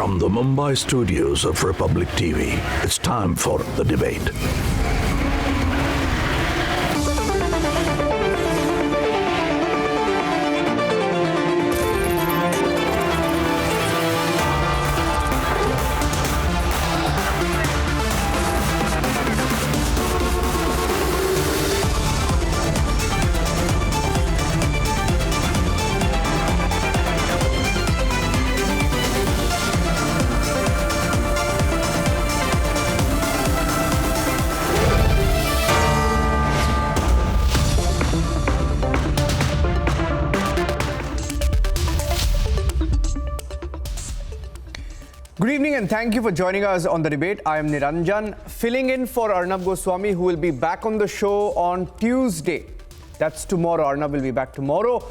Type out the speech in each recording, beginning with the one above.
From the Mumbai studios of Republic TV, it's time for The Debate. Good evening and thank you for joining us on The Debate. I am Niranjan, filling in for Arnab Goswami, who will be back on the show on Tuesday. That's tomorrow. Arnab will be back tomorrow.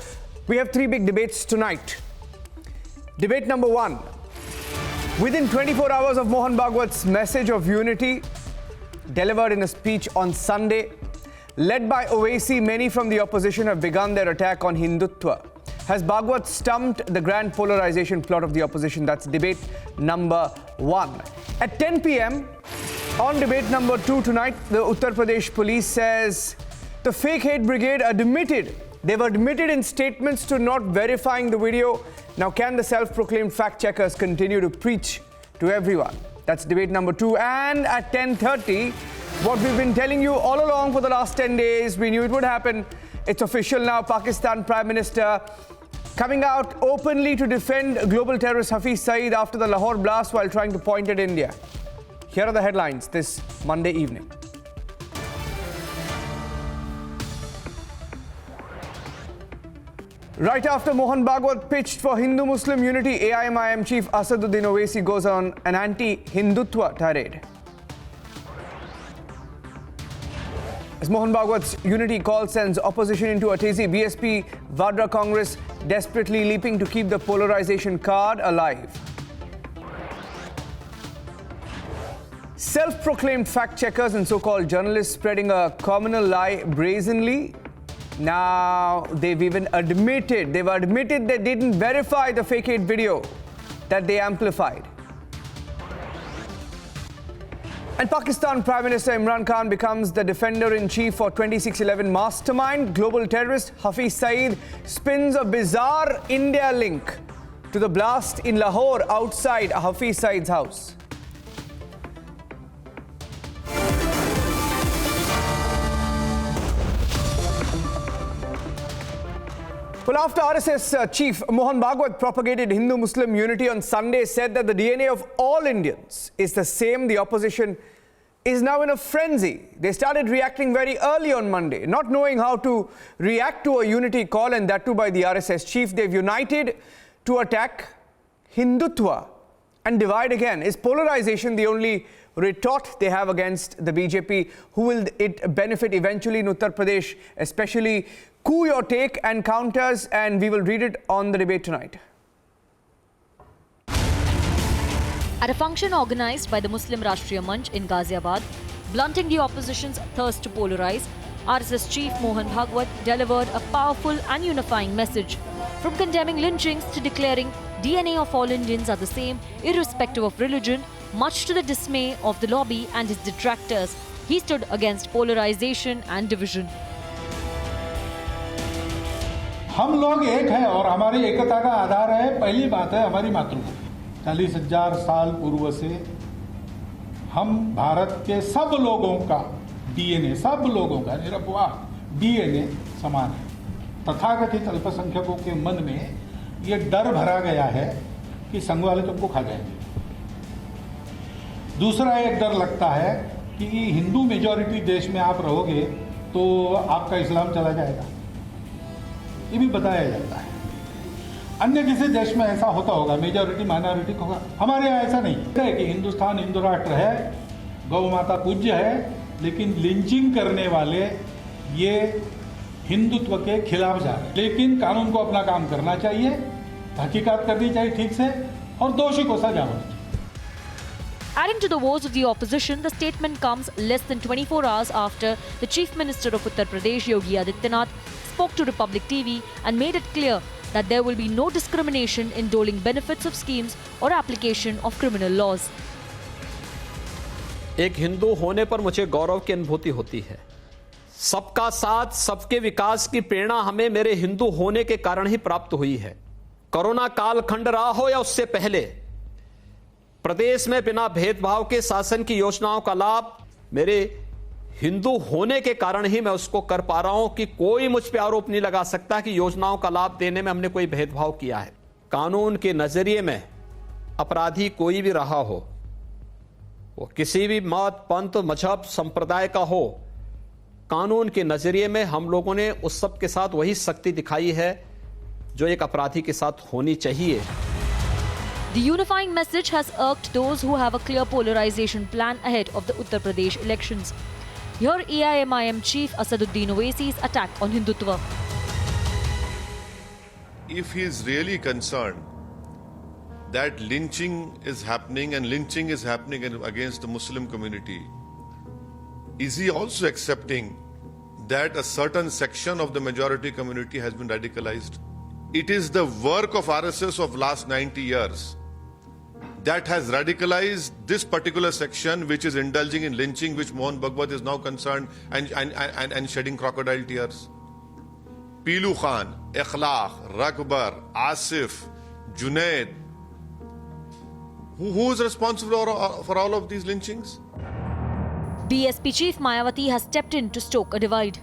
We have three big debates tonight. Debate number one. Within 24 hours of Mohan Bhagwat's message of unity, delivered in a speech on Sunday, led by Owaisi, many from the opposition have begun their attack on Hindutva. Has Bhagwat stumped the grand polarization plot of the opposition? That's debate number one. At 10 p.m. on debate number two tonight, the Uttar Pradesh police says the fake hate brigade they've admitted in statements to not verifying the video. Now, can the self-proclaimed fact-checkers continue to preach to everyone? That's debate number two. And at 10:30, what we've been telling you all along for the last 10 days, we knew it would happen. It's official now. Pakistan Prime Minister coming out openly to defend global terrorist Hafiz Saeed after the Lahore blast while trying to point at India. Here are the headlines this Monday evening. Right after Mohan Bhagwat pitched for Hindu-Muslim unity, AIMIM chief Asaduddin Owaisi goes on an anti-Hindutva tirade. As Mohan Bhagwat's unity call sends opposition into a tizzy, BSP Vadra Congress desperately leaping to keep the polarization card alive. Self-proclaimed fact-checkers and so-called journalists spreading a communal lie brazenly. Now they've admitted they didn't verify the fake hate video that they amplified. And Pakistan Prime Minister Imran Khan becomes the defender-in-chief for 2611 mastermind. Global terrorist Hafiz Saeed spins a bizarre India link to the blast in Lahore outside Hafiz Saeed's house. Well, after RSS chief Mohan Bhagwat propagated Hindu-Muslim unity on Sunday, said that the DNA of all Indians is the same, the opposition is now in a frenzy. They started reacting very early on Monday, not knowing how to react to a unity call, and that too by the RSS chief. They've united to attack Hindutva and divide again. Is polarization the only retort they have against the BJP? Who will it benefit eventually in Uttar Pradesh, especially? Coup your take and counters, and we will read it on the debate tonight. At a function organized by the Muslim Rashtriya Manch in Ghaziabad, blunting the opposition's thirst to polarize, RSS chief Mohan Bhagwat delivered a powerful and unifying message. From condemning lynchings to declaring DNA of all Indians are the same, irrespective of religion, much to the dismay of the lobby and his detractors, he stood against polarization and division. हम लोग एक हैं और हमारी एकता का आधार है, पहली बात है हमारी मातृभूमि। 40,000 साल पूर्व से हम भारत के सब लोगों का डीएनए, सब लोगों का निरपवाह डीएनए समान है। तथाकथित अल्पसंख्यकों के मन में ये डर भरा गया है कि संघ वाले तुमको खा जाएंगे। दूसरा एक डर लगता है कि हिंदू मेजॉरिटी देश में आप रहोगे तो आपका इस्लाम चला जाएगा, ये भी बताया जाता है। अन्य किसी देश में ऐसा होता होगा, मेजॉरिटी माइनॉरिटी होगा, हमारे यहाँ ऐसा नहीं है कि हिंदुस्तान हिंदू राष्ट्र है, गौ माता पूज्य है, लेकिन लिंचिंग करने वाले ये हिंदुत्व के खिलाफ जा रहे हैं। लेकिन कानून को अपना काम करना चाहिए, तहकीकात करनी चाहिए ठीक से, और दोषी को सजा होनी चाहिए। Adding to the woes of the opposition, the statement comes less than 24 hours after the Chief Minister of Uttar Pradesh, Yogi Adityanath, spoke to Republic TV and made it clear that there will be no discrimination in doling benefits of schemes or application of criminal laws. एक हिंदू होने पर मुझे गौरव की अनुभूति होती है। सबका साथ, सबके विकास की प्रेरणा हमें मेरे हिंदू होने के कारण ही प्राप्त हुई है। कोरोना कालखंड रहा हो या उससे पहले, प्रदेश में बिना भेदभाव के शासन की योजनाओं का लाभ मेरे हिंदू होने के कारण ही मैं उसको कर पा रहा हूं कि कोई मुझ पे आरोप नहीं लगा सकता कि योजनाओं का लाभ देने में हमने कोई भेदभाव किया है। कानून के नजरिए में अपराधी कोई भी रहा हो, वो किसी भी मत, पंथ, मजहब, संप्रदाय का हो, कानून के नजरिए में हम लोगों ने उस सब के साथ वही सख्ती दिखाई है जो एक अपराधी के साथ होनी चाहिए। The unifying message has irked those who have a clear polarization plan ahead of the Uttar Pradesh elections. Here AIMIM chief Asaduddin Owaisi's attack on Hindutva. If he is really concerned that lynching is happening and lynching is happening against the Muslim community, is he also accepting that a certain section of the majority community has been radicalized? It is the work of RSS of last 90 years that has radicalized this particular section which is indulging in lynching, which Mohan Bhagwat is now concerned and shedding crocodile tears. Pilu Khan, Ikhlaq, Rakbar, Asif, Junaid. Who is responsible for all of these lynchings? BSP chief Mayawati has stepped in to stoke a divide.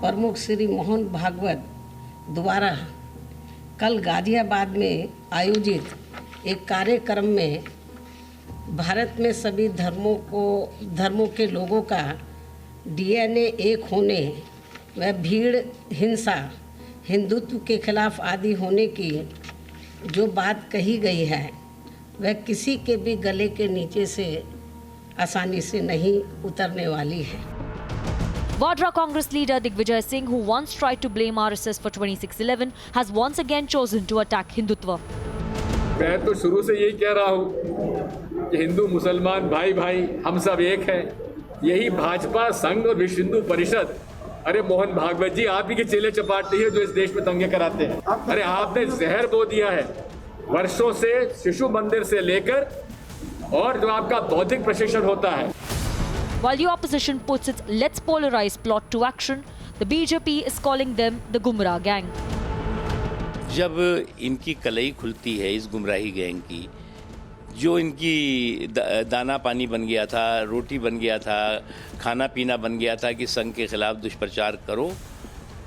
प्रमुख श्री मोहन भागवत द्वारा कल गाजियाबाद में आयोजित एक कार्यक्रम में भारत में सभी धर्मों के लोगों का डीएनए एक होने व भीड़ हिंसा, हिंदुत्व के खिलाफ आदि होने की जो बात कही गई है वह किसी के भी गले के नीचे से आसानी से नहीं उतरने वाली है। Vadra Congress leader Digvijay Singh, who once tried to blame RSS for 2611, has once again chosen to attack Hindutva. मैं तो शुरू से यही कह रहा हूँ कि हिंदू मुसलमान भाई भाई हम सब एक हैं। यही भाजपा, संघ और विश्व हिंदू परिषद, अरे मोहन भागवत जी आप ही के चेले चपाटे हैं जो इस देश में दंगे कराते हैं। अरे आपने जहर बो दिया है वर्षों से शिशु मंदिर से लेकर और जो आपका बौद्धिक प्रशिक्षण होता है। While the opposition puts its let's polarize plot to action, the BJP is calling them the Gumrah gang. जब इनकी कलई खुलती है इस गुमराही गैंग की, जो इनकी दाना पानी बन गया था, रोटी बन गया था, खाना पीना बन गया था कि संघ के खिलाफ दुष्प्रचार करो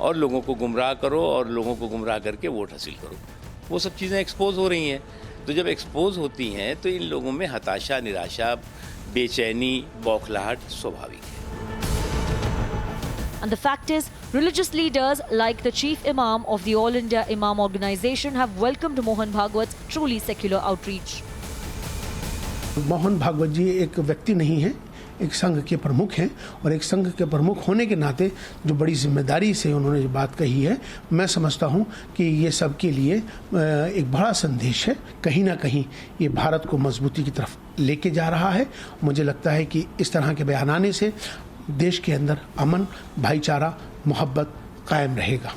और लोगों को गुमराह करो और लोगों को गुमराह करके वोट हासिल करो, वो सब चीज़ें एक्सपोज हो रही हैं। तो जब एक्सपोज होती हैं तो इन लोगों में हताशा, निराशा, बेचैनी, बौखलाहट स्वाभाविक है। And the fact is, religious leaders like the chief imam of the All India Imam Organization have welcomed Mohan Bhagwat's truly secular outreach. Mohan Bhagwat जी एक व्यक्ति नहीं है, एक संघ के प्रमुख हैं और एक संघ के प्रमुख होने के नाते जो बड़ी जिम्मेदारी से उन्होंने जो बात कही है, मैं समझता हूं कि ये सबके लिए एक बड़ा संदेश है। कहीं ना कहीं ये भारत को मजबूती की तरफ लेके जा रहा है। मुझे लगता है कि इस तरह के बयान आने से देश के अंदर अमन, भाईचारा, मोहब्बत कायम रहेगा।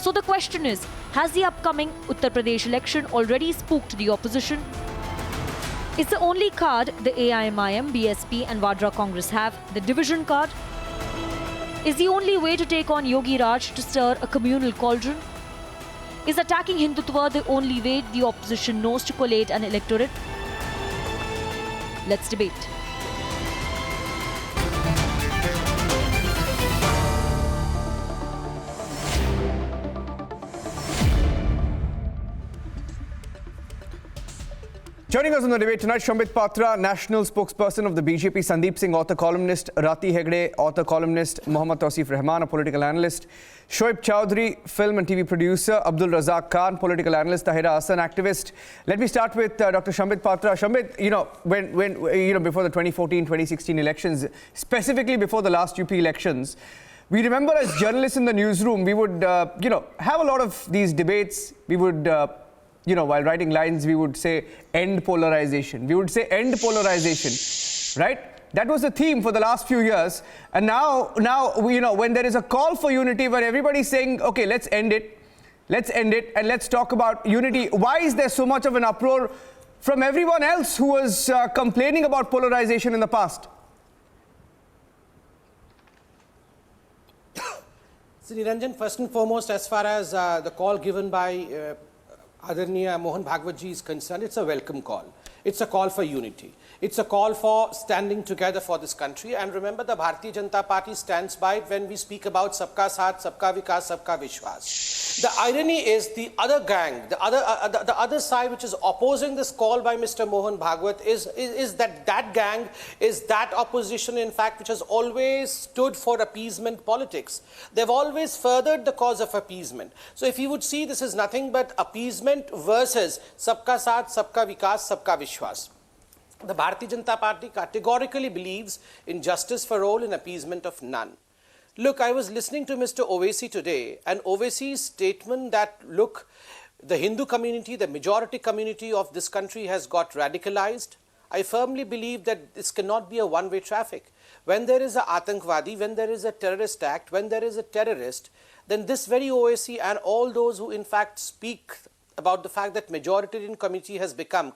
So the question is, has the upcoming Uttar Pradesh election already spooked the opposition? Is the only card the AIMIM, BSP and Vadra Congress have the division card? Is the only way to take on Yogi Raj to stir a communal cauldron? Is attacking Hindutva the only way the opposition knows to collate an electorate? Let's debate. Joining us on the debate tonight, Shambit Patra, national spokesperson of the BJP, Sandeep Singh, author-columnist, Rati Hegde, author-columnist, Mohammad Tausif Rahman, a political analyst, Shoaib Chowdhury, film and TV producer, Abdul Razak Khan, political analyst, Tahira Hassan, activist. Let me start with Dr. Shambit Patra. Shambit, when before the 2014-2016 elections, specifically before the last UP elections, we remember as journalists in the newsroom, we would, have a lot of these debates. We would, while writing lines, we would say, end polarization. We would say, end polarization. right? That was the theme for the last few years. And now, when there is a call for unity, where everybody's saying, okay, let's end it, and let's talk about unity. Why is there so much of an uproar from everyone else who was complaining about polarization in the past? So, Niranjan, first and foremost, as far as the call given by Adarniya Mohan Bhagwat ji is concerned, it's a welcome call. It's a call for unity. It's a call for standing together for this country. And remember, the Bharatiya Janata Party stands by it when we speak about Sabka Saath, Sabka Vikas, Sabka Vishwas. The irony is the other gang, the other side which is opposing this call by Mr. Mohan Bhagwat is that gang is that opposition, in fact, which has always stood for appeasement politics. They've always furthered the cause of appeasement. So if you would see, this is nothing but appeasement versus Sabka Saath, Sabka Vikas, Sabka Vishwas. The Bharatiya Janata Party categorically believes in justice for all and appeasement of none. Look, I was listening to Mr. Owaisi today, and Owaisi's statement that, look, the Hindu community, the majority community of this country has got radicalized. I firmly believe that this cannot be a one-way traffic. When there is a Atankvadi, when there is a terrorist act, when there is a terrorist, then this very Owaisi and all those who in fact speak about the fact that majority community has become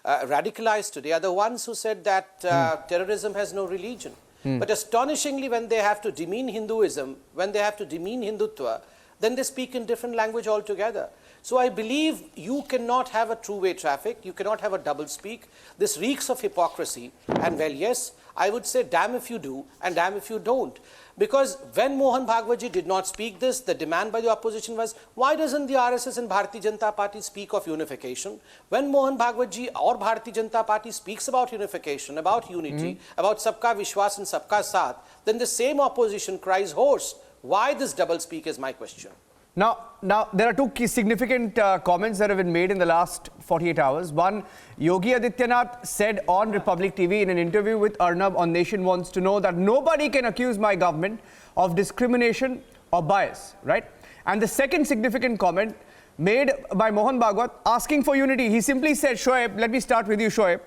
radicalized today are the ones who said that terrorism has no religion. But astonishingly, when they have to demean Hinduism, when they have to demean Hindutva, then they speak in different language altogether. So I believe you cannot have a two-way traffic, you cannot have a double speak. This reeks of hypocrisy, and well, yes, I would say damn if you do and damn if you don't. Because when Mohan Bhagwat ji did not speak this, the demand by the opposition was, why doesn't the RSS and Bharatiya Janata Party speak of unification? When Mohan Bhagwat ji or Bharatiya Janata Party speaks about unification, about unity, about Sabka Vishwas and Sabka Saath, then the same opposition cries hoarse. Why this double speak is my question. Now, there are two key significant comments that have been made in the last 48 hours. One, Yogi Adityanath said on Republic TV in an interview with Arnab on Nation Wants to Know that nobody can accuse my government of discrimination or bias, right? And the second significant comment made by Mohan Bhagwat asking for unity. He simply said, Shoaib, let me start with you, Shoaib.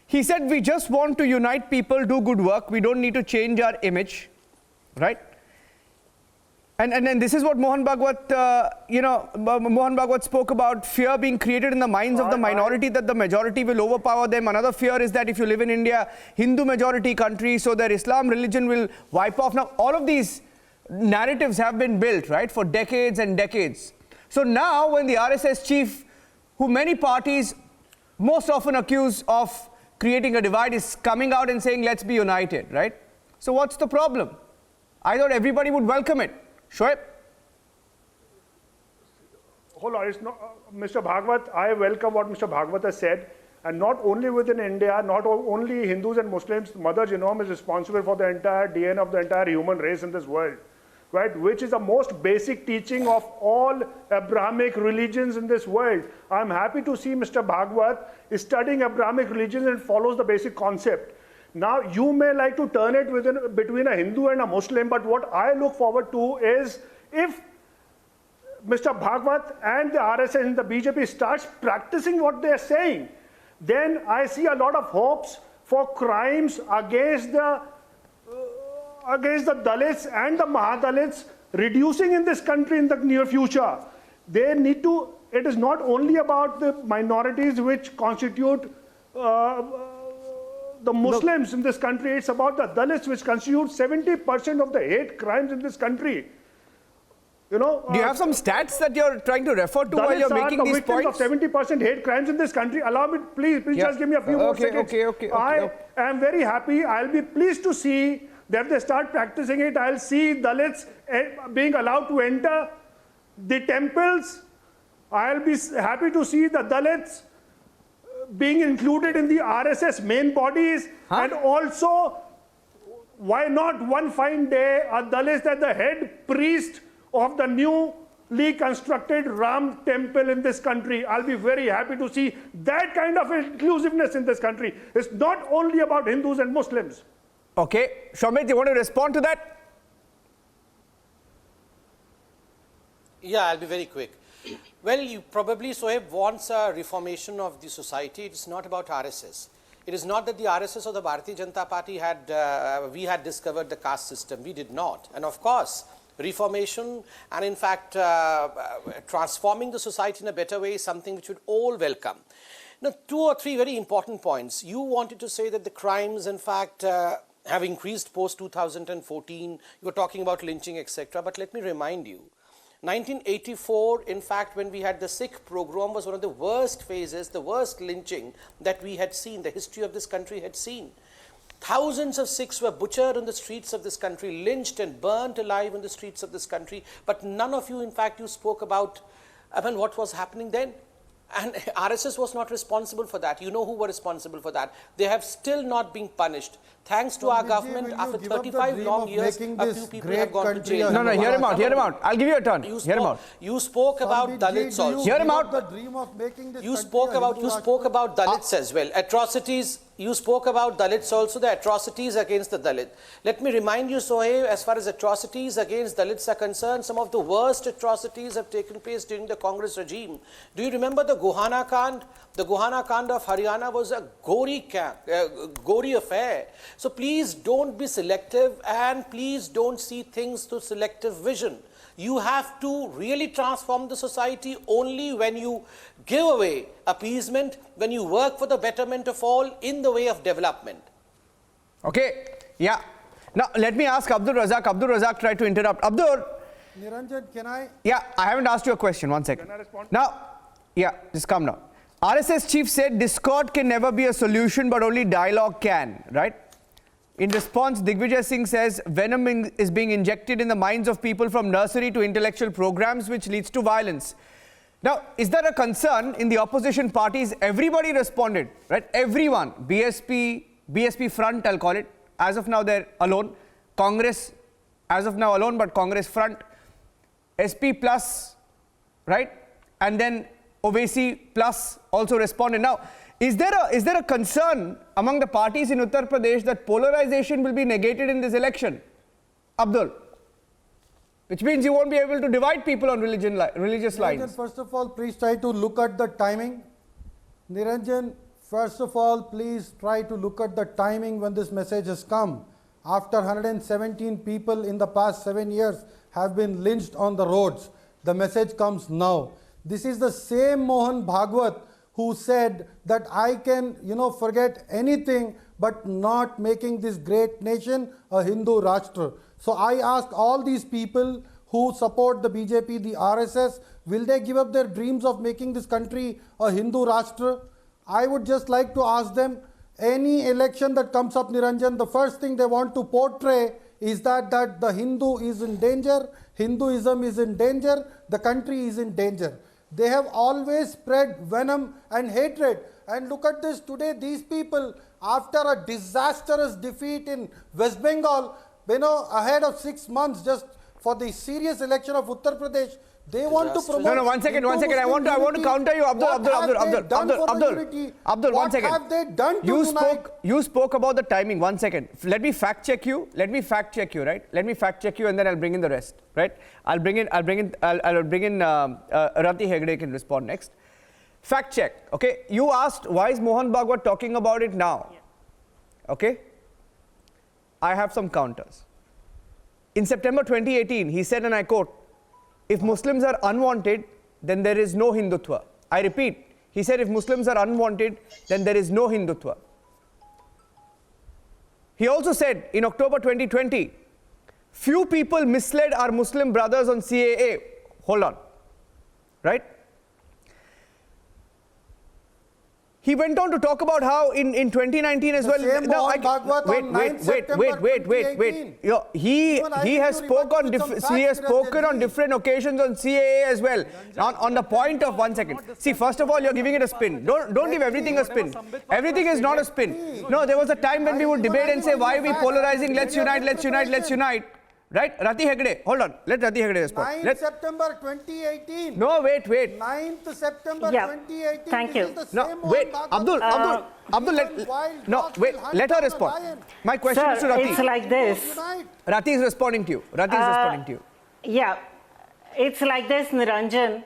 He said, we just want to unite people, do good work. We don't need to change our image, right? And this is what Mohan Bhagwat, Mohan Bhagwat spoke about fear being created in the minds of the minority that the majority will overpower them. Another fear is that if you live in India, Hindu majority country, so their Islam religion will wipe off. Now, all of these narratives have been built, right, for decades and decades. So now when the RSS chief, who many parties most often accuse of creating a divide, is coming out and saying, let's be united, right? So what's the problem? I thought everybody would welcome it. Shoaib? Hold on, it's not, Mr. Bhagwat, I welcome what Mr. Bhagwat has said, and not only within India, not only Hindus and Muslims, Mother Genome is responsible for the entire DNA of the entire human race in this world, right? Which is the most basic teaching of all Abrahamic religions in this world. I'm happy to see Mr. Bhagwat is studying Abrahamic religions and follows the basic concept. Now, you may like to turn it between a Hindu and a Muslim, but what I look forward to is if Mr. Bhagwat and the RSS and the BJP starts practicing what they are saying, then I see a lot of hopes for crimes against the Dalits and the Mahadalits reducing in this country in the near future. They need to, it is not only about the minorities which constitute the Muslims in this country, it's about the Dalits, which constitute 70% of the hate crimes in this country. You know, do you have some stats that you're trying to refer to while you're making these points? Of 70% hate crimes in this country. Allow me, please just give me a few more seconds. I am very happy. I'll be pleased to see that they start practicing it. I'll see Dalits being allowed to enter the temples. I'll be happy to see the Dalits being included in the RSS main bodies, and also, why not one fine day, a Dalit as the head priest of the newly constructed Ram temple in this country. I'll be very happy to see that kind of inclusiveness in this country. It's not only about Hindus and Muslims. Okay, Shomit, you want to respond to that? Yeah, I'll be very quick. Well, you probably, Sohaib, wants a reformation of the society. It's not about RSS. It is not that the RSS or the Bharatiya Janata Party we had discovered the caste system. We did not. And of course, reformation and in fact transforming the society in a better way is something which would all welcome. Now, 2 or 3 very important points. You wanted to say that the crimes, in fact, have increased post 2014. You were talking about lynching, etc. But let me remind you, 1984, in fact, when we had the Sikh pogrom, was one of the worst phases, the worst lynching that we had seen, the history of this country had seen. Thousands of Sikhs were butchered on the streets of this country, lynched and burnt alive in the streets of this country. But none of you, in fact, you spoke about what was happening then. And RSS was not responsible for that. You know who were responsible for that. They have still not been punished. Thanks to our government, after 35 long years, a few people have gone to jail. No, hear him out. I'll give you a turn. Hear him out. You spoke about Dalits also. Hear him out. You spoke about Dalits as well. Atrocities. You spoke about Dalits also, the atrocities against the Dalit. Let me remind you, Sohaib, as far as atrocities against Dalits are concerned, some of the worst atrocities have taken place during the Congress regime. Do you remember the Gohana Kand? The Gohana Kand of Haryana was a gory affair. So please don't be selective and please don't see things through selective vision. You have to really transform the society only when you give away appeasement, when you work for the betterment of all in the way of development. Okay, yeah. Now, let me ask Abdul Razak. Abdul Razak tried to interrupt. Abdul. Niranjan, can I? Yeah, I haven't asked you a question. 1 second. Can I respond? Now, yeah, just come now. RSS chief said discord can never be a solution, but only dialogue can, right? In response, Digvijay Singh says venom is being injected in the minds of people from nursery to intellectual programs, which leads to violence. Now, is there a concern in the opposition parties? Everybody responded, right? Everyone, BSP front, I'll call it. As of now, they're alone. Congress, as of now alone, but Congress front. SP plus, right? And then Owaisi plus also responded. Now, is there a concern among the parties in Uttar Pradesh that polarization will be negated in this election? Abdul. Which means you won't be able to divide people on religious lines. First of all, please try to look at the timing. Niranjan, first of all, please try to look at the timing when this message has come. After 117 people in the past 7 years have been lynched on the roads, the message comes now. This is the same Mohan Bhagwat who said that I can, forget anything but not making this great nation a Hindu Rashtra. So I ask all these people who support the BJP, the RSS, will they give up their dreams of making this country a Hindu Rashtra? I would just like to ask them, any election that comes up, Niranjan, the first thing they want to portray is that the Hindu is in danger, Hinduism is in danger, the country is in danger. They have always spread venom and hatred. And look at this today, these people, after a disastrous defeat in West Bengal, ahead of 6 months just for the serious election of Uttar Pradesh, they want to promote. No, one second. I want to counter you, Abdul, 1 second. What have they done to unite? You spoke about the timing. 1 second. Let me fact check you. Right? Let me fact check you, and then I'll bring in the rest. Right? I'll bring in Rati Hegde can respond next. Fact check. Okay. You asked why is Mohan Bhagwat talking about it now? Yeah. Okay. I have some counters. In September 2018, he said, and I quote, if Muslims are unwanted, then there is no Hindutva. I repeat, he said if Muslims are unwanted, then there is no Hindutva. He also said in October 2020, few people misled our Muslim brothers on CAA. Hold on, right? He went on to talk about how in 2019 as well. Wait. He has spoken on different occasions on CAA as well. On the point of 1 second. See, first of all, you're giving it a spin. Don't give everything a spin. Everything is not a spin. No, there was a time when we would debate and say, why are we polarizing? Let's unite. Right? Rati Hegde. Hold on. Let Rati Hegde respond. 9th September 2018. No, wait. 9th September 2018. Thank you. No, wait. Abdul, let her respond. My question is to Rati. It's like this. Rati is responding to you. Yeah, it's like this, Niranjan.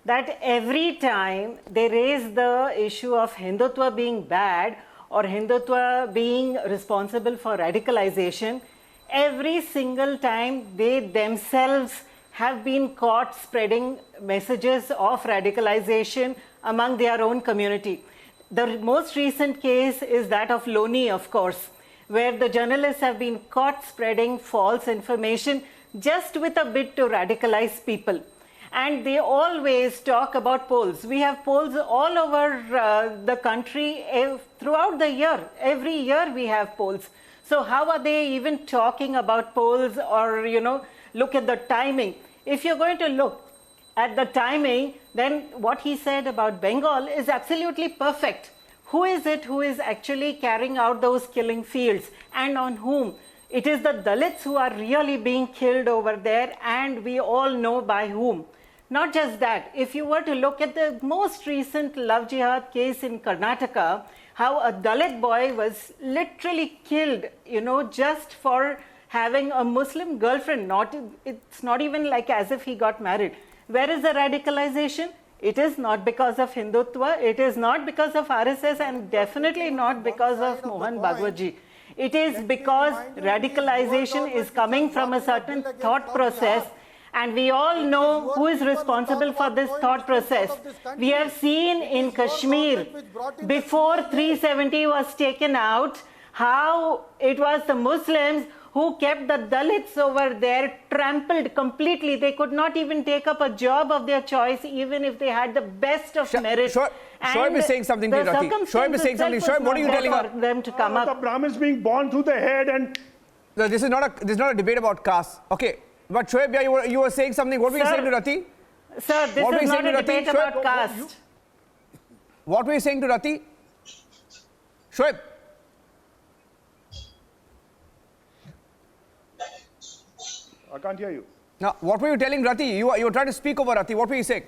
that every time they raise the issue of Hindutva being bad or Hindutva being responsible for radicalization, every single time they themselves have been caught spreading messages of radicalization among their own community. The most recent case is that of Loni, of course, where the journalists have been caught spreading false information just with a bid to radicalize people. And they always talk about polls. We have polls all over the country throughout the year. Every year we have polls. So how are they even talking about polls or, look at the timing? If you're going to look at the timing, then what he said about Bengal is absolutely perfect. Who is it who is actually carrying out those killing fields and on whom? It is the Dalits who are really being killed over there, and we all know by whom. Not just that, if you were to look at the most recent love jihad case in Karnataka, how a Dalit boy was literally killed, just for having a Muslim girlfriend. It's not even like as if he got married. Where is the radicalization? It is not because of Hindutva, it is not because of RSS, and definitely not because of Mohan Bhagwat ji. It is because radicalization is coming from a certain thought process, and we all know who is responsible for this thought process. We have seen in Kashmir, before 370 was taken out, how it was the Muslims who kept the Dalits over there trampled completely. They could not even take up a job of their choice, even if they had the best of merit. Shoaib is saying something to you, Rati. Shoaib is saying something. Shoaib, what are you telling them to come up? The Brahmins being born through the head and... No, this is not a debate about caste. Okay, but Shoaib, you were saying something. What were you saying to Rati? Sir, this is not a debate about caste. What were you saying to Rati? Shoaib. I can't hear you. Now, what were you telling Rati? You were trying to speak over Rati. What were you saying?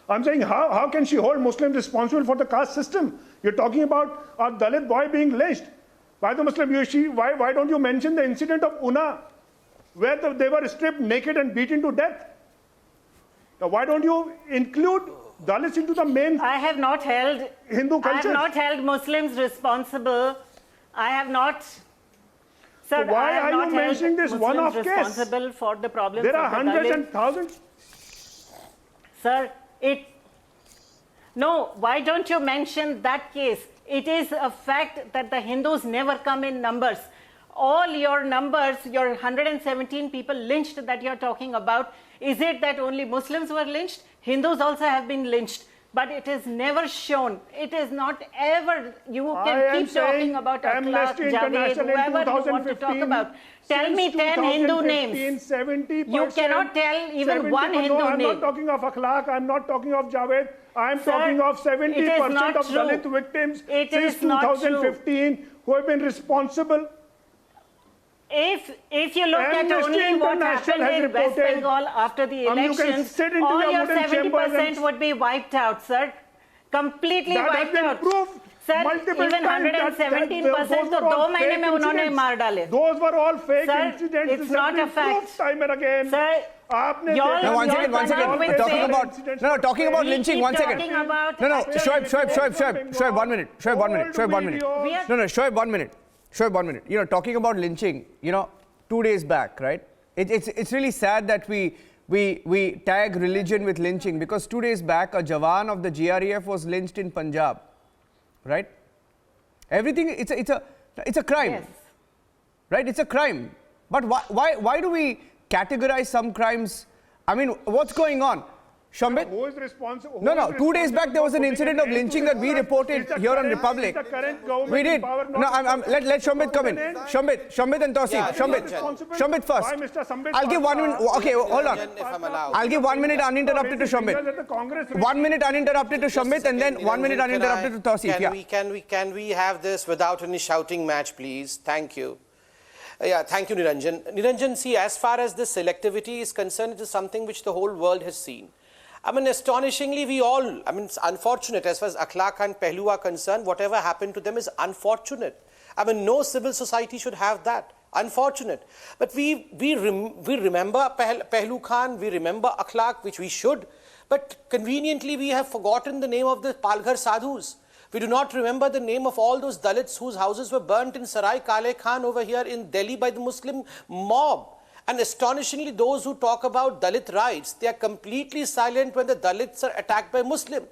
I'm saying, how can she hold Muslims responsible for the caste system? You're talking about a Dalit boy being lynched. Why the Muslim? Why don't you mention the incident of Una, where they were stripped naked and beaten to death? Now, why don't you include Dalits into the main I have not held Hindu culture? I have not held Muslims responsible. I have not... Sir, so why are you mentioning this one-off case? Responsible for the problems there are of the hundreds Dalits. and thousands. Sir, no, why don't you mention that case? It is a fact that the Hindus never come in numbers. All your numbers, your 117 people lynched that you're talking about, is it that only Muslims were lynched? Hindus also have been lynched. But it is never shown. It is not ever. You can keep talking about Akhlaq, Javed, whoever you want to talk about. Tell me 10 Hindu names. You cannot tell even one Hindu name. I'm not talking of Akhlaq. I'm not talking of Javed. I'm talking of 70% of Dalit victims since 2015 who have been responsible. If you look at only what happened in West Bengal after the elections, all your 70% would be wiped out, sir. Completely wiped out. Sir, even 117%, तो 2 महीने में उन्होंने मार डाले. Those were all fake incidents. It's not a fact. Time and again. Sir, one second. Talking about lynching, one second. Shoaib, 1 minute. Shoaib, 1 minute. Shoaib, 1 minute. Shoaib, 1 minute. Talking about lynching, 2 days back, right? It's really sad that we tag religion with lynching, because 2 days back, a Jawan of the GREF was lynched in Punjab, right? Everything, it's a crime, yes. Right? It's a crime. But why do we categorize some crimes? I mean, what's going on? Shambit? Who is responsible? No. 2 days back, there was an incident of lynching that we reported here on Republic. We did. No, let Shambit come in. Shambit and Tausif. Shambit first. I'll give 1 minute. Okay, hold on. I'll give 1 minute uninterrupted to Shambit. 1 minute uninterrupted to Shambit, and then 1 minute uninterrupted to Tausif. Can we have this without any shouting match, please? Thank you. Thank you, Niranjan. Niranjan, see, as far as this selectivity is concerned, it is something which the whole world has seen. I mean, astonishingly, it's unfortunate as far as Akhlaq and Pehlu are concerned. Whatever happened to them is unfortunate. I mean, no civil society should have that. Unfortunate. But we remember Pehlu Khan, we remember Akhlaq, which we should, but conveniently we have forgotten the name of the Palghar Sadhus. We do not remember the name of all those Dalits whose houses were burnt in Sarai Kale Khan over here in Delhi by the Muslim mob. And astonishingly, those who talk about Dalit rights, they are completely silent when the Dalits are attacked by Muslims.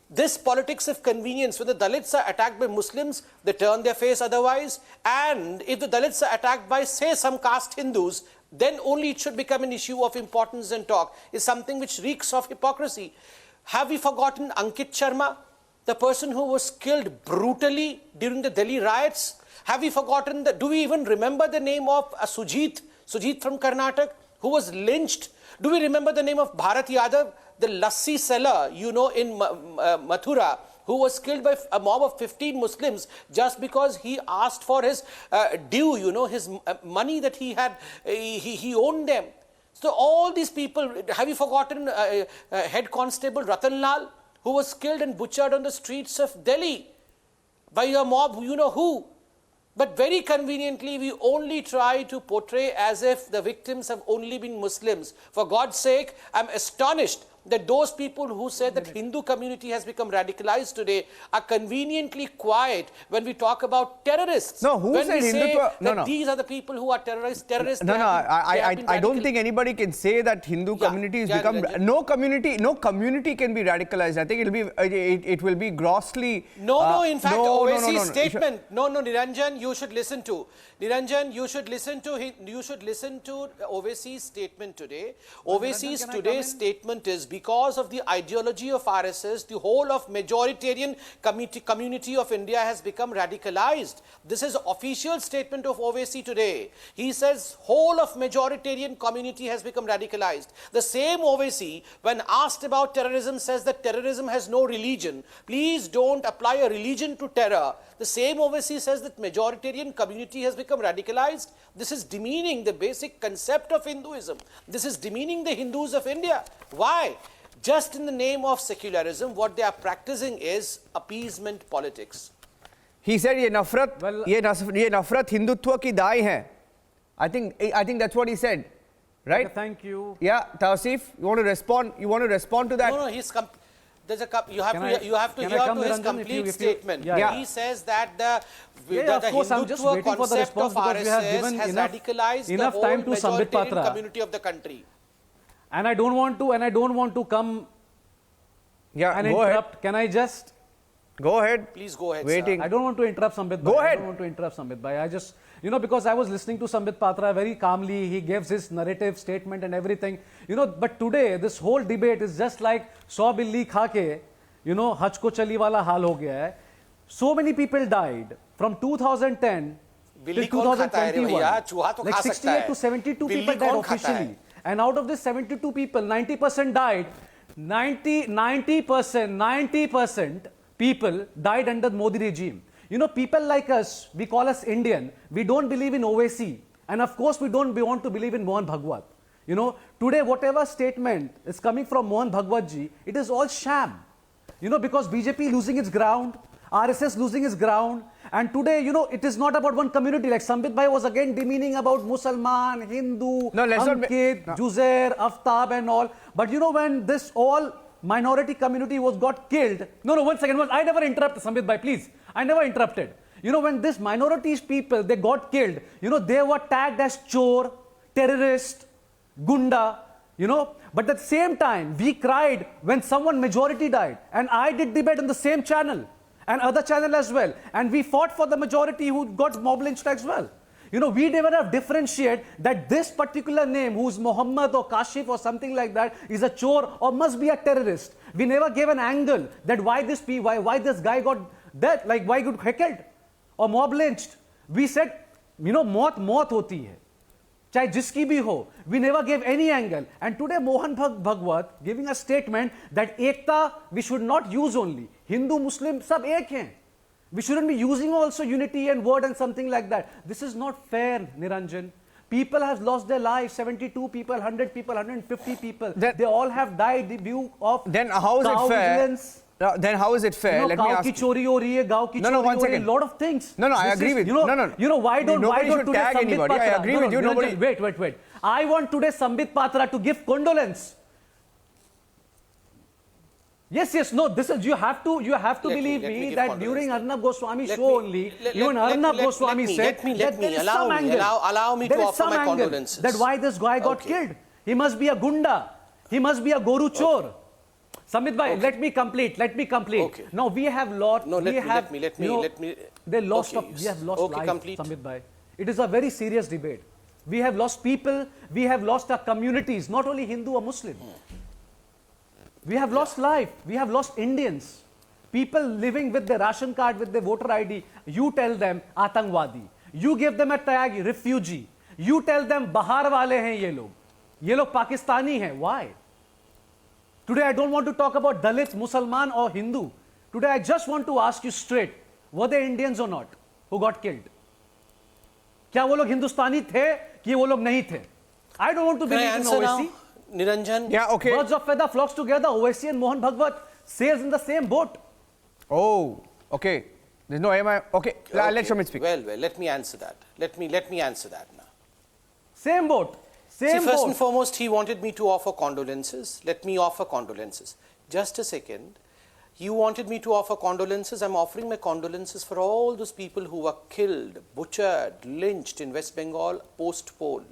This politics of convenience, when the Dalits are attacked by Muslims, they turn their face otherwise. And if the Dalits are attacked by, say, some caste Hindus, then only it should become an issue of importance and talk. Is something which reeks of hypocrisy. Have we forgotten Ankit Sharma, the person who was killed brutally during the Delhi riots? Have we forgotten that? Do we even remember the name of Sujit from Karnataka, who was lynched? Do we remember the name of Bharat Yadav, the lassi seller, in Mathura, who was killed by a mob of 15 Muslims just because he asked for his due, his money that he had, he owned them. So all these people, have you forgotten Head Constable Ratan Lal, who was killed and butchered on the streets of Delhi by a mob, who? But very conveniently, we only try to portray as if the victims have only been Muslims. For God's sake, I'm astonished that those people who say that Hindu community has become radicalized today are conveniently quiet when we talk about terrorists. No, who when said we Hindutva? say that these are the people who are terrorists. I don't think anybody can say that Hindu community has become. No community can be radicalized. I think it will be grossly. In fact, Owaisi's statement. Niranjan, you should listen to. Niranjan, you should listen to Owaisi's statement today. Owaisi's today's statement is, because of the ideology of RSS, the whole of majoritarian community of India has become radicalized. This is official statement of Owaisi today. He says whole of majoritarian community has become radicalized. The same Owaisi, when asked about terrorism, says that terrorism has no religion. Please don't apply a religion to terror. The same Owaisi says that majoritarian community has become radicalized. This is demeaning the basic concept of Hinduism. This is demeaning the Hindus of India. Why? Just in the name of secularism, what they are practicing is appeasement politics. He said, "ये नफरत हिंदुत्व की दाई है." I think that's what he said, right? Okay, thank you. Yeah, Tausif, you want to respond? You want to respond to that? No, you have to hear his complete statement. He says that the Hindutva concept of RSS has radicalized the whole majoritarian community of the country. And I don't want to come and interrupt. Can I just go ahead? Please go ahead. Waiting. Sir. I don't want to interrupt Sambit. Go ahead. I don't want to interrupt Sambit bhai. I just, because I was listening to Sambit Patra very calmly. He gives his narrative statement and everything. But today this whole debate is just like saw billi kha ke, haj ko chali wala hal ho gaya hai. So many people died from 2010 till 2021. Like 68 to 72 people died officially. And out of this 72 people, 90% died. 90% people died under the Modi regime. People like us, we call us Indian. We don't believe in Owaisi. And of course, we don't want to believe in Mohan Bhagwat. Today, whatever statement is coming from Mohan Bhagwat ji, it is all sham. Because BJP losing its ground, RSS losing its ground. And today, it is not about one community. Like Sambit Bhai was again demeaning about Musalman, Hindu, Ankit, Juzair, Aftab and all. But when this all minority community got killed. No, 1 second. I never interrupted Sambit Bhai, please. I never interrupted. When this minorities people, they got killed, they were tagged as chor, terrorist, gunda, But at the same time, we cried when someone majority died. And I did debate on the same channel. And other channel as well. And we fought for the majority who got mob lynched as well. We never have differentiated that this particular name, who's Muhammad or Kashif or something like that, is a chor or must be a terrorist. We never gave an angle that why this guy got dead, like why got heckled or mob lynched. We said, maut hoti hai. Chahe jiski bhi ho. We never gave any angle. And today Mohan Bhagwat giving a statement that ekta we should not use only. Hindu, Muslim, sab ek hain. We shouldn't be using also unity and word and something like that. This is not fair, Niranjan. People have lost their lives, 72 people, 100 people, 150 people. They all have died due of then how is it fair? Vigilance. Then how is it fair? Let me ask you. Chori ho rahi hai, gaon ki No, one chori ho rahi hai, second. lot of things. No, I This agree is, with you. Why don't today tag Sambit anybody? I Patra, agree with you. Nobody. Wait. I want today Sambit Patra to give condolence. Yes, no, this is, you have to believe me that during Arnab Goswami show only, even Arnab Goswami said that there is some angle. Allow me to offer my condolences. That why this guy got killed. He must be a gunda. He must be a Goru Chor. Sambit bhai, let me complete. Okay. Now we have lost. No, let me. They lost. Okay, We have lost lives, complete. Sambit bhai. It is a very serious debate. We have lost people. We have lost our communities, not only Hindu or Muslim. We have lost life. We have lost Indians. People living with their ration card, with their voter ID. You tell them Atangwadi. You give them a tag refugee. You tell them Bahar wale hain ye log. Ye log Pakistani hain. Why? Today I don't want to talk about Dalits, Musalman or Hindu. Today I just want to ask you straight. Were they Indians or not who got killed? क्या वो लोग हिंदुस्तानी थे कि वो लोग नहीं थे? I don't want to believe in Owaisi. Niranjan? Yeah, okay. Birds of feather flocks together. Owaisi and Mohan Bhagwat sails in the same boat. Oh, okay. There's no am I. Okay, let Shamit speak. Well, let me answer that. Let me answer that now. Same boat. First and foremost, he wanted me to offer condolences. Let me offer condolences. Just a second. You wanted me to offer condolences. I'm offering my condolences for all those people who were killed, butchered, lynched in West Bengal post-poll.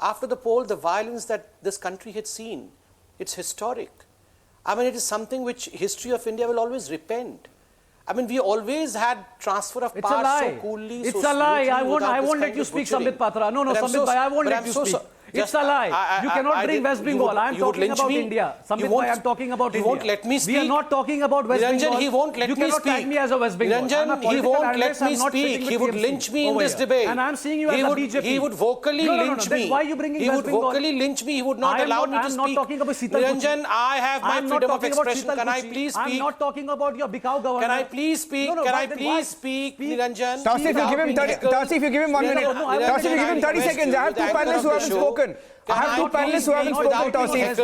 After the poll, the violence that this country had seen, it's historic. I mean, it is something which history of India will always repent. I mean, we always had transfer of power so coolly. It's a lie. I won't let you speak, Sambit Patra. No, Sambit Bhai, I won't let you speak. It's a lie. You cannot bring West Bengal. I am talking about India. Sambit Bhai, I am talking about India. He won't let me speak. We are not talking about West Bengal. He won't let me speak. You cannot tag me as a West Bengal. Niranjan, he won't let me speak. He would lynch me in this debate. And I am seeing you as a BJP. He would vocally lynch me. Why are you bringing West Bengal? He would vocally lynch me. He would not allow me to speak. I am not talking about Sital Niranjan, I have my freedom of expression. Can I please speak? I am not talking about your Bikau governor. Can I please speak? Can I please speak, Niranjan? Tausif, you give him 1 minute. Tausif, you give him 30 seconds. I have two panelists who haven't spoken. I have two panelists who haven't spoken, Tausif.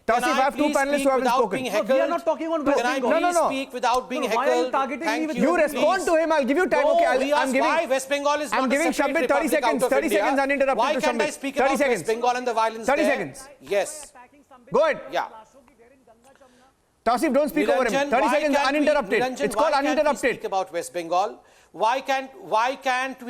Tausif, I have two panelists who haven't spoken. We are not talking on West Bengal. Can I please speak without being heckled? Why are you targeting me with You respond to him. I'll give you time. Okay, I'm giving. Why West Bengal is I'm giving Shabit 30 seconds. 30 seconds uninterrupted. Why can't I speak about West Bengal and the violence 30 there? seconds. Yes. Go ahead. Yeah. Tausif, don't speak over him. 30 seconds uninterrupted. It's called uninterrupted. Speak about West Bengal. Why can't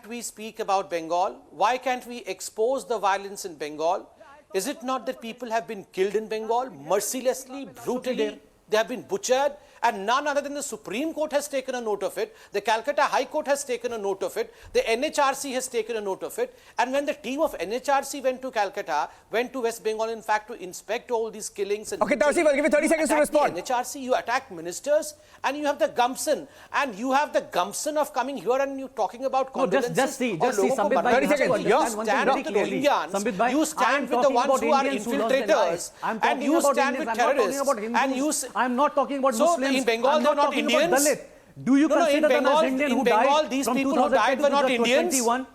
we speak about Bengal? Why can't we expose the violence in Bengal? Is it not that people have been killed in Bengal mercilessly, brutally? They have been butchered, and none other than the Supreme Court has taken a note of it. The Calcutta High Court has taken a note of it. The NHRC has taken a note of it. And when the team of NHRC went to Calcutta, went to West Bengal, in fact, to inspect all these killings. And okay, Tausif, I'll give you 30 seconds to respond. NHRC, you attack ministers, and you have the gumption. And you have the gumption of coming here and you talking about condolences. No, just see, Sambit Bhai, 30 seconds. You stand with the Rohingyans, you stand with the ones who are infiltrators, and you stand with terrorists, I am not talking about so Muslims. in Bengal, I'm they are not talking Indians. about Dalit. Do you consider them as Indian who died these from people who died were not Indians? 2021?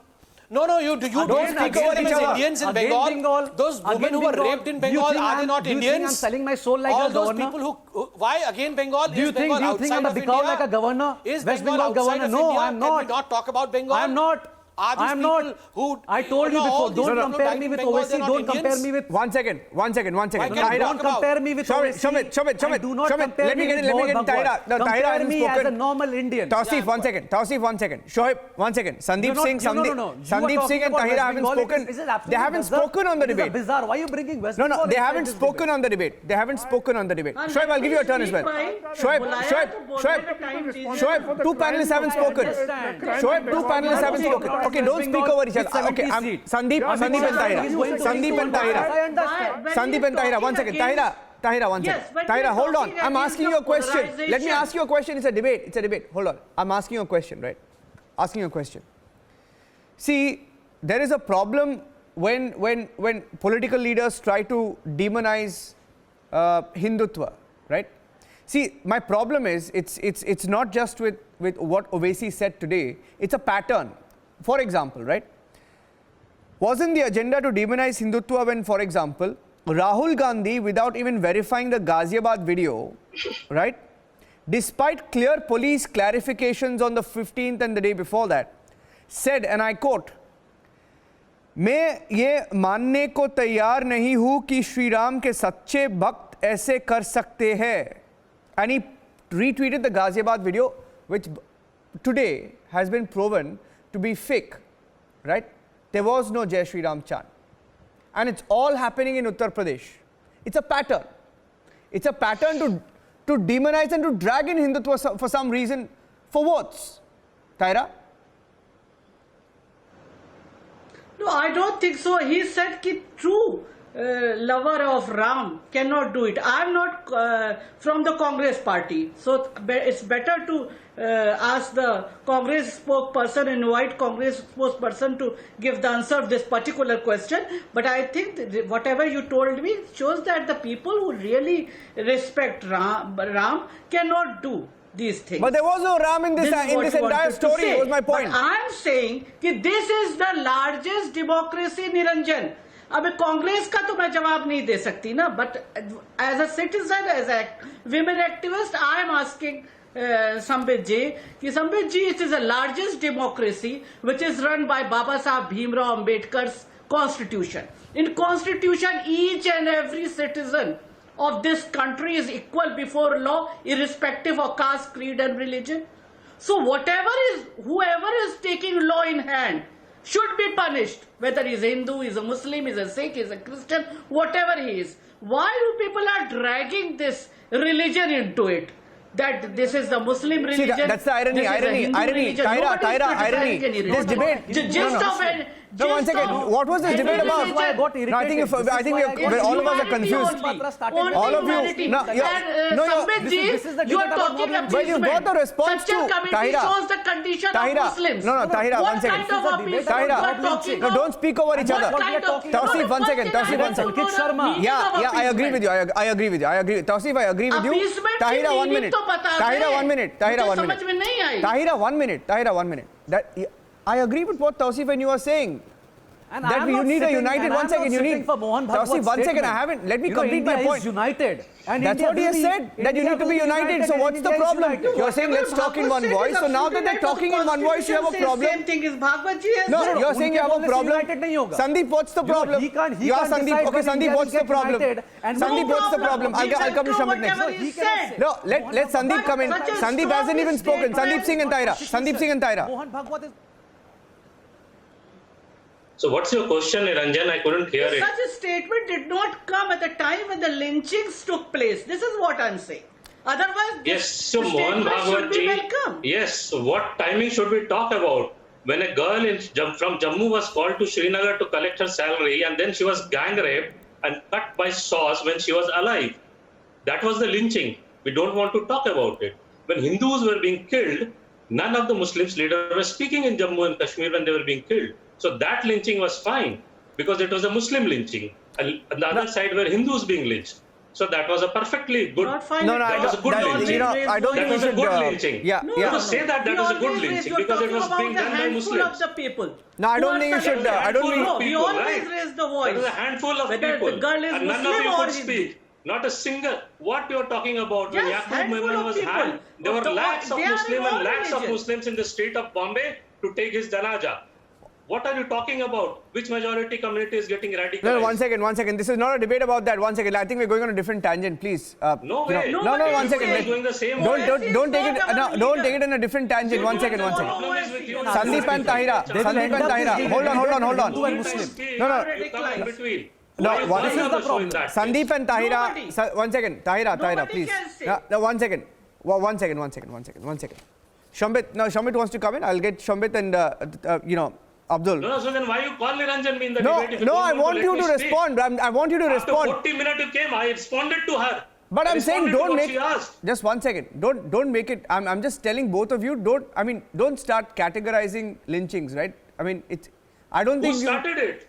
No, you don't speak over them as Indians in Bengal. Those women who were raped in Bengal, are they not Indians? Do you think I'm selling my soul like all a those governor? people who why again Bengal? Do you is Bengal think I'm a Bikau like a governor? Is West Bengal Bengal governor? No, I'm not. Can we not talk about Bengal? I'm not. Are these I'm people not. who I told you before, don't compare me with Owaisi, don't compare me with... One second. Don't compare me with Owaisi. Shamit, Do not compare let me get with Tahira. No, Tahira compare hasn't me spoken. as a normal Indian. Tausif, 1 second. Tausif, 1 second. Shoaib, 1 second. Sandeep Singh and Tahira haven't spoken. They haven't spoken on the debate. It's bizarre. Why are you bringing West Bengal? No, they haven't spoken on the debate. They haven't spoken on the debate. Shoaib, I'll give you a turn as well. Shoaib, two panelists haven't spoken. Shoaib, two panelists haven't spoken. Okay, don't speak over each other. Okay, Sandeep and Tahira, 1 second. Tahira, 1 second. Tahira, hold on. I'm asking you a question. Let me ask you a question. It's a debate. Hold on. I'm asking you a question, right? See, there is a problem when political leaders try to demonize Hindutva, right? See, my problem is it's not just with what Owaisi said today. It's a pattern. For example, right? Wasn't the agenda to demonize Hindutva when, for example, Rahul Gandhi, without even verifying the Ghaziabad video, right, despite clear police clarifications on the 15th and the day before that, said, and I quote, मैं ये मानने को तैयार नहीं हूं कि श्री राम के सच्चे भक्त ऐसे कर सकते हैं. And he retweeted the Ghaziabad video, which today has been proven to be fake, right? There was no Jai Shri Ram chant. And it's all happening in Uttar Pradesh. It's a pattern. It's a pattern to demonize and to drag in Hindutva for some reason, for votes. Taira? No, I don't think so. He said that true lover of Ram cannot do it. I am not from the Congress party, so it's better to ask the Congress spokesperson, invite Congress spokesperson to give the answer of this particular question. But I think that whatever you told me shows that the people who really respect Ram cannot do these things. But there was no Ram in this entire story. That was my point. But I am saying that this is the largest democracy, Niranjan. अब कांग्रेस का तो मैं जवाब नहीं दे सकती ना, but as a citizen, as a women activist, I am asking Sambit ji, कि Sambit ji, it is the largest democracy which is run by Baba Saheb Bhimrao Ambedkar's constitution. In constitution, each and every citizen of this country is equal before law, irrespective of caste, creed and religion. So whoever is taking law in hand should be punished, whether he is Hindu, he is a Muslim, he is a Sikh, he is a Christian, whatever he is. Why do people are dragging this religion into it? That this is the Muslim religion. See, that's the irony. Taira, irony. This debate. No, one second. What was this debate about? No, I think all of us are confused. All of you. This is the you are talking about. Well, you got the response to Tahira. Shows the condition of Muslims. No, Tahira, one second. Tahira, no, don't speak over each other. Tausif, one second. Yeah, I agree with you. I agree with you. Tausif, I agree with you. Tahira, 1 minute. Tahira, 1 minute. I agree with what Tausif and you are saying. And that you need a united. 1 second, you need. Tausif, 1 second, I haven't. Let me complete my point. United. And that's what he has said, that you need to be united. So what's the problem? You are saying let's talk in one voice. So now that they're talking in one voice, you have a problem. Same thing is Bhagwat ji has No, you're saying you have a problem. Sandeep, what's the problem? You are Sandeep. Okay, Sandeep, what's the problem? Sandeep, what's the problem? I'll come to Shamit next. No, let Sandeep come in. Sandeep hasn't even spoken. Sandeep Singh and Tahira. Mohan Bhagwat is... So what's your question, Niranjan? I couldn't hear it. Such a statement did not come at the time when the lynchings took place. This is what I'm saying. Otherwise, yes, so Mohan Bhagwat ji, yes, what timing should we talk about? When a girl from Jammu was called to Srinagar to collect her salary and then she was gang raped and cut by saws when she was alive. That was the lynching. We don't want to talk about it. When Hindus were being killed, none of the Muslims leaders were speaking in Jammu and Kashmir when they were being killed. So that lynching was fine because it was a Muslim lynching. And on the other side were Hindus being lynched. So that was a perfectly good. That was a good lynching. I don't think that was a good lynching. Yeah. To say that was a good lynching because it was being done by Muslims. No, I don't think you should. I don't think. We always raise the voice. There was a handful of people, and none of you could speak. Not a single. What you are talking about? When Yaqub Memon was hanged, there were lakhs of Muslims and lakhs of Muslims in the street of Bombay to take his janaza. What are you talking about? Which majority community is getting radicalized? No, 1 second. This is not a debate about that. 1 second. I think we're going on a different tangent, please. No way. No, 1 second. Doing the same don't take it. Don't take it in a different tangent. 1 second. Sandeep and Tahira. Hold on. You come in between. No, this is the problem. Sandeep and Tahira. 1 second. Tahira, please. No, 1 second. 1 second. Shamit wants to come in. I'll get Shamit and Abdul. No, so then why you call Niranjan me in the debate? No, I want you to respond. I want you to respond. After 40 minutes you came, I responded to her. But I'm saying don't make. Just 1 second. Don't make it. I'm just telling both of you. Don't start categorizing lynchings, right? I mean, I don't think. Who started it?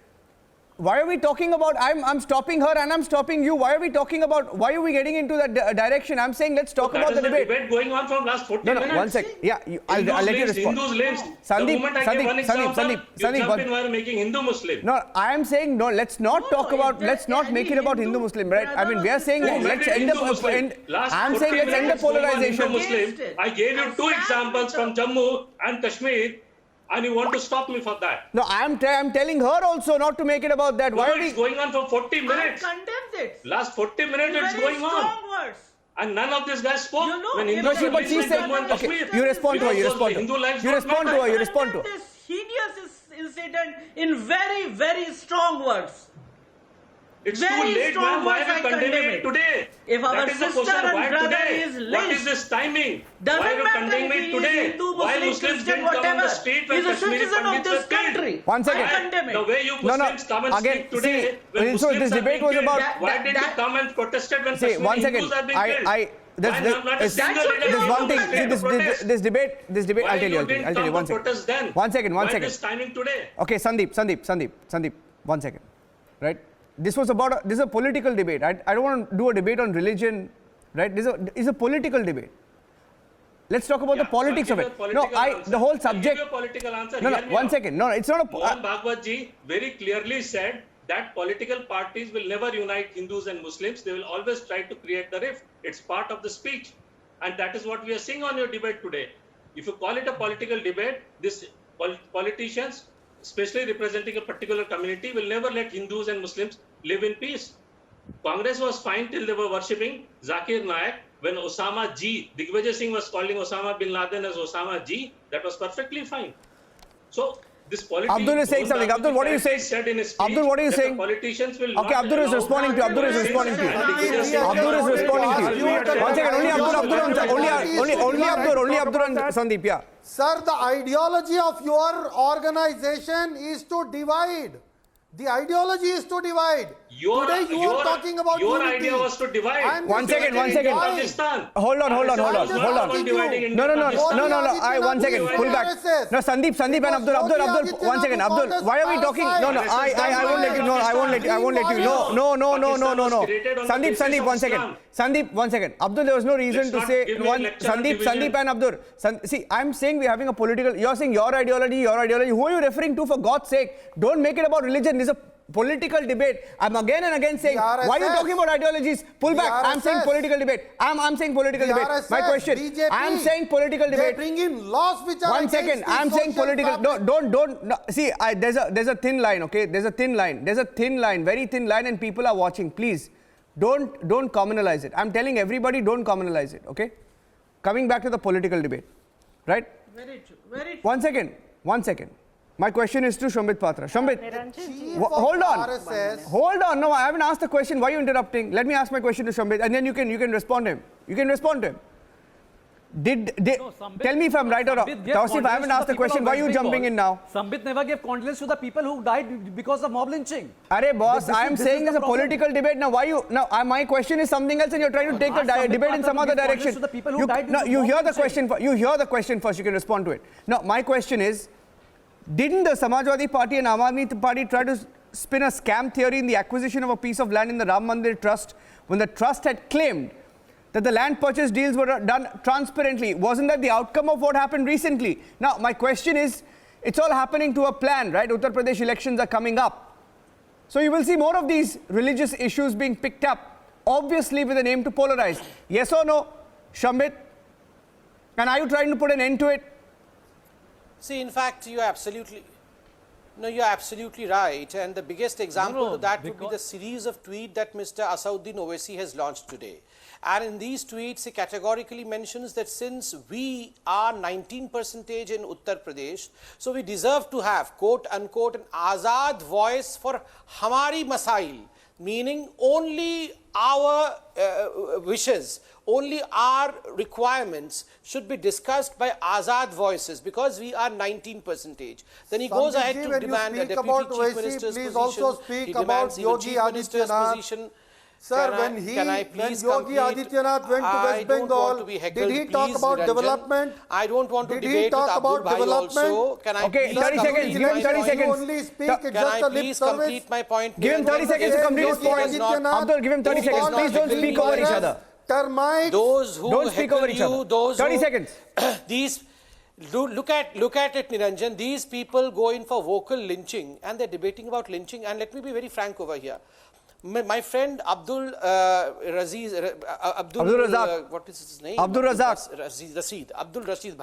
why are we talking about, I'm stopping her and I'm stopping you. Why are we talking about, why are we getting into that direction? I'm saying let's talk about the debate. Debate going on from last 40 minutes. One sec. Yeah, I'll let you respond. Hindus lynched. Sandeep, the moment I give one example, you jump Sandeep, in while making Hindu-Muslim. No, I am saying no, let's not talk about, let's not make it about Hindu-Muslim, right? I mean, we are saying let's end up, I'm saying let's end the polarization. I gave you 2 examples from Jammu and Kashmir. And you want to stop me for that? No, I'm telling her also not to make it about that. Why are we going on for 40 minutes? I condemned it. Last 40 minutes it's going on. Words. And none of these guys spoke. When no, she said, okay, you respond to her, you respond to her. You respond to her, you respond to her. This heinous incident in very, very strong words. It's too late, ma'am. Why are you condemning it today? If our sister and brother is lynched, what is this timing? Why are you condemning it today? Why Muslims didn't come on the street when Kashmiri Pandits were killed? One second. The way you Muslims come and speak today, when Muslims this debate was about. Why didn't you come and protested when Kashmiri Hindus are being killed? There's one thing. This debate. I'll tell you. One second. One second. Why this timing today? Okay, Sandeep. 1 second. Right. This is a political debate. I don't want to do a debate on religion, right? This is a political debate. Let's talk about the politics of it. No, the whole subject. I'll give you a political answer. No, 1 second. No, it's not a. Mohan Bhagwat ji very clearly said that political parties will never unite Hindus and Muslims. They will always try to create the rift. It's part of the speech. And that is what we are seeing on your debate today. If you call it a political debate, these politicians, especially representing a particular community, will never let Hindus and Muslims live in peace. Congress was fine till they were worshipping Zakir Naik. When Osama G, Digvijay Singh was calling Osama bin Laden as Osama G, that was perfectly fine. So, this politics. Abdul is saying something. Abdul, what are you saying? Abdul, what are you saying? Politicians will okay, Abdul is responding to you. Abdul is responding to you. Abdul is responding to you. 1 second. Only Abdul and Sandeep, yeah. Sir, the ideology of your organization is to divide. The ideology is to divide. Today you are talking about your unity. idea was to divide. One second. Hold on. No. One second. Pull back. No, Sandeep and Abdul. 1 second. Abdul, why are we talking? No. I won't let you. No, I won't let you. No. Sandeep, 1 second. Sandeep, 1 second. Abdul, there was no reason to say Sandeep and Abdul. See, I'm saying we're having a political. You're saying your ideology. Who are you referring to, for God's sake? Don't make it about religion. This is a political debate. I'm again and again saying, why are you talking about ideologies? Pull back. I'm saying political debate. I'm saying political debate. My question. BJP, I'm saying political debate. They bring in laws which are 1 second. I'm saying political. No. See, there's a thin line. Okay, there's a thin line, very thin line, and people are watching. Please, don't communalize it. I'm telling everybody, don't communalize it. Okay. Coming back to the political debate, right? Very true. 1 second. My question is to Shambit Patra. Shambit, hold on. RSS. Hold on. No, I haven't asked the question. Why are you interrupting? Let me ask my question to Shambit, and then you can respond to him. Tell me if I'm right or wrong. Tausif, I haven't asked the question. Why are you jumping in now? Sambit never gave condolence to the people who died because of mob lynching. Arey boss, I am saying there's a political debate. Now, my question is something else, and you're trying to take the debate in some other direction. You hear the question first. You can respond to it. Now, my question is, didn't the Samajwadi Party and Aam Aadmi Party try to spin a scam theory in the acquisition of a piece of land in the Ram Mandir Trust when the trust had claimed that the land purchase deals were done transparently? Wasn't that the outcome of what happened recently? Now, my question is, it's all happening to a plan, right? Uttar Pradesh elections are coming up. So you will see more of these religious issues being picked up, obviously with an aim to polarize. Yes or no, Shambit? And are you trying to put an end to it? See, in fact, you're absolutely right. And the biggest example of that would be the series of tweets that Mr. Asauddin Owaisi has launched today. And in these tweets, he categorically mentions that since we are 19% in Uttar Pradesh, so we deserve to have, quote unquote, an Azad voice for Hamari Masail, meaning only our wishes, only our requirements should be discussed by Azad voices because we are 19%. Then he goes ahead to demand a deputy chief minister's position. Please also speak about Yogi Adityanath. Sir, when Yogi Adityanath went to West Bengal, did he talk about development? I don't want to did debate he talk with Abdul about Bhai development? also. Can I Okay, please 30 seconds. Give him 30 seconds. You only speak Can just I a lip please service. complete my point? Give him 30 seconds to complete his point. Abdul, give him 30 seconds. Please don't speak over each other. Termites. Those who Don't speak over each other. 30 seconds. These look at it, Niranjan. These people go in for vocal lynching, and they're debating about lynching. And let me be very frank over here. My friend Abdul Razak. What is his name? Abdul Razak. Abdul Razak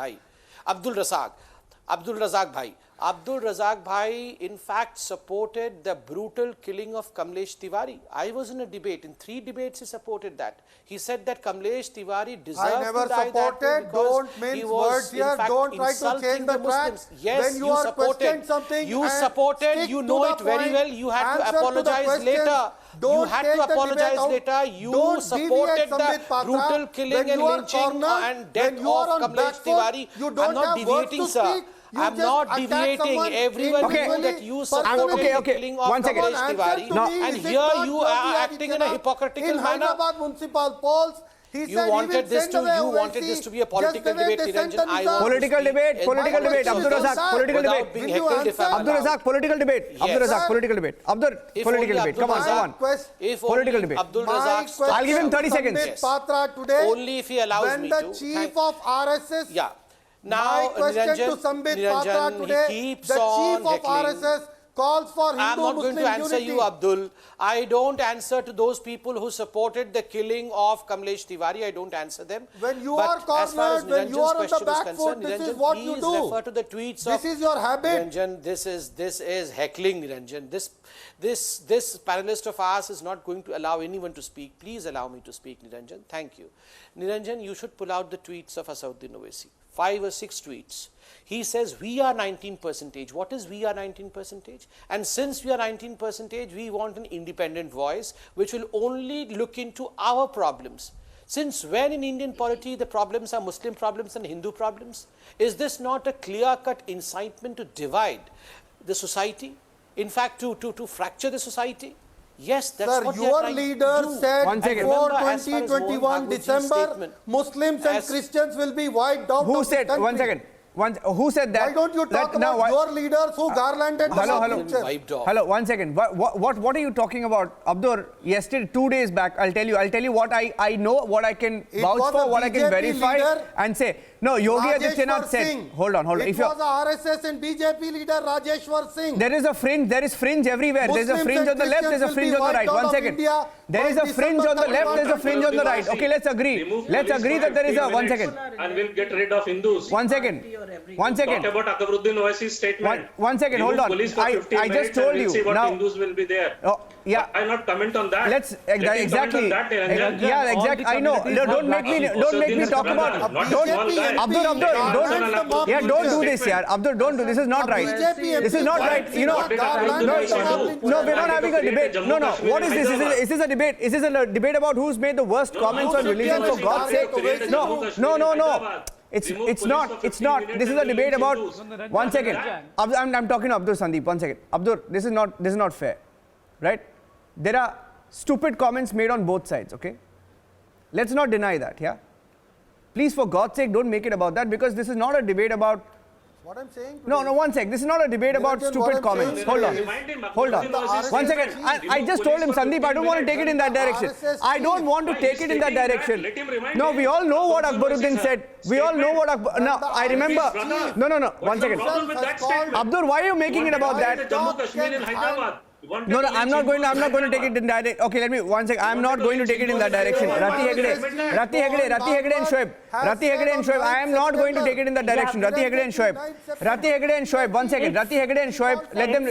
Bhai. Abdul Razak Bhai, in fact, supported the brutal killing of Kamlesh Tiwari. I was in a debate. In 3 debates, he supported that. He said that Kamlesh Tiwari deserved I never to die supported. that way Don't because he mince was, words here. in fact, Don't try to insulting change the Muslims. facts. Yes, When you are supported questioning something, You and supported. stick You to know the it very point. well. You had to Answer to the apologize question. later. Don't You had take to the debate apologize out. later. You Don't supported deviate, the Sambit Patra. brutal killing When and you are lynching cornered, and death when you are of on back Kamlesh foot, Tiwari. you I'm don't not have words deviating, to sir. speak. You I'm just not attack deviating. someone Everyone Okay. knows that you Personally. supported Okay, the okay. killing of One second. Kamlesh Tiwari. No. And here you are acting in a hypocritical in manner. Hyderabad municipal polls, he You said wanted he will send away you Owaisi wanted this to be a political just the way debate, they sent Niranjan. I Anisa. want to Political speak debate, in political my debate. question. Abdul Razak, political Without debate. being Will you heckled if I'm answer? Abdul allowed. Razak, political debate. Yes. Abdul Razak, Sir. political debate. Abdul, If political only debate. Come on, Abdul come on. Razak- If Political only debate. Abdul My Razak question I'll give him to 30 seconds. Sambit Yes. Patra today, Only if he allows when me the to. chief of RSS, Yeah. my Now, question Niranjan, to Sambit Patra Niranjan, today, he keeps the chief on of heckling. RSS calls for I'm not going Hindu-Muslim to answer unity. you, Abdul. I don't answer to those people who supported the killing of Kamlesh Tiwari. I don't answer them. When you But are as far as cornered, when you Niranjan's are on the question is back concerned, foot, this is Niranjan, what you please do. refer to the tweets This of is your habit. Niranjan. This is heckling, Niranjan. This panelist of ours is not going to allow anyone to speak. Please allow me to speak, Niranjan. Thank you. Niranjan, you should pull out the tweets of Asauddin Owaisi. 5 or 6 tweets. He says we are 19%. What is we are 19%? And since we are 19%, we want an independent voice which will only look into our problems. Since when in Indian polity the problems are Muslim problems and Hindu problems? Is this not a clear-cut incitement to divide the society? In fact, to fracture the society? Yes, that's Sir, what they are your trying to leader do. said One second. before Remember, as far as Mohan 2021 Bhagwatji's December, statement, Muslims and as- Christians will be wiped out Who of the said, country. one second. Who said that? Why don't you talk now, about your leaders who garlanded hello, the hello. picture? Wiped off. Hello, 1 second. What are you talking about? Abdur, yesterday, 2 days back, I'll tell you what I know, what I can It vouch was for, a what I can BJP verify leader, and say. No, Yogi Adityanath Rajeshwar said, Singh. hold on. It If was a RSS and BJP leader Rajeshwar Singh. there is fringe everywhere. There's a Muslims fringe and on the left, there's a Christians fringe will on the be right. wiped 1 out of second. India There is by a fringe on the December left, there's a fringe on the right. Okay, let's agree. Remove Let's police agree for that there is a 15 1 minutes second. And we'll get rid of Hindus. 1 second. 1 second. Talk about Akbaruddin Owaisi's statement. One second, Remove hold on. police for I 15 just minutes told and we'll you. see what Now- Hindus will be there. Oh, yeah. I'll not comment on that. Let's Let him exactly. comment on that, Niranjan. Yeah, exactly. I know. Don't make me talk about. Not a Don't, small guy. Abdur, don't. Yeah, don't do this, yeah. Abdur, don't do. This is not right. This is not right. You know. No, we're not having a debate. No. What is this? Is this a debate? Is this a debate about who's made the worst comments on religion? For God's sake. No. It's not. This is a debate about. 1 second. I'm talking to Abdur Sandeep. 1 second. Abdur, this is not fair, right? There are stupid comments made on both sides. Okay. Let's not deny that. Yeah. Please, for God's sake, don't make it about that, because this is not a debate about. What I'm saying today, No, 1 sec. This is not a debate about Niranjan, what stupid I'm comments. saying Hold on. today- Hold on. 1 second. I just told him, Sandeep, I don't want to take it in that direction. I don't want to take it in that direction. Let him remind No, him. we all know what Abdul Akbaruddin Owaisi, said. We all know what Akbar. Now, I remember. brother. No. 1 What's the second. problem with that statement? Abdur, why are you making it about that? Jammu Kashmir in Hyderabad. No, I'm not going to take it in that. Okay, let me 1 second. I'm not going to take it in that direction. Rati Hegde and Shoaib. I am not going to take it in that direction. Rati Hegde and Shoaib. 1 second. Rati Hegde and Shoaib. Let them.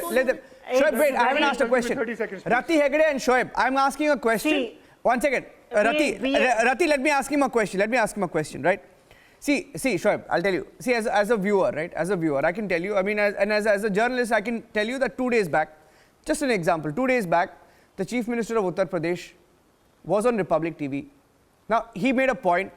Shoaib, wait. I haven't asked a question. 30 seconds, please. Rati Hegde and Shoaib. I'm asking a question. See, 1 second. Rati, let me ask him a question. Right? See, Shoaib, I'll tell you. See, as a viewer, right? As a viewer, I can tell you. I mean, as a journalist, I can tell you that 2 days back. Just an example, 2 days back, the Chief Minister of Uttar Pradesh was on Republic TV. Now, he made a point.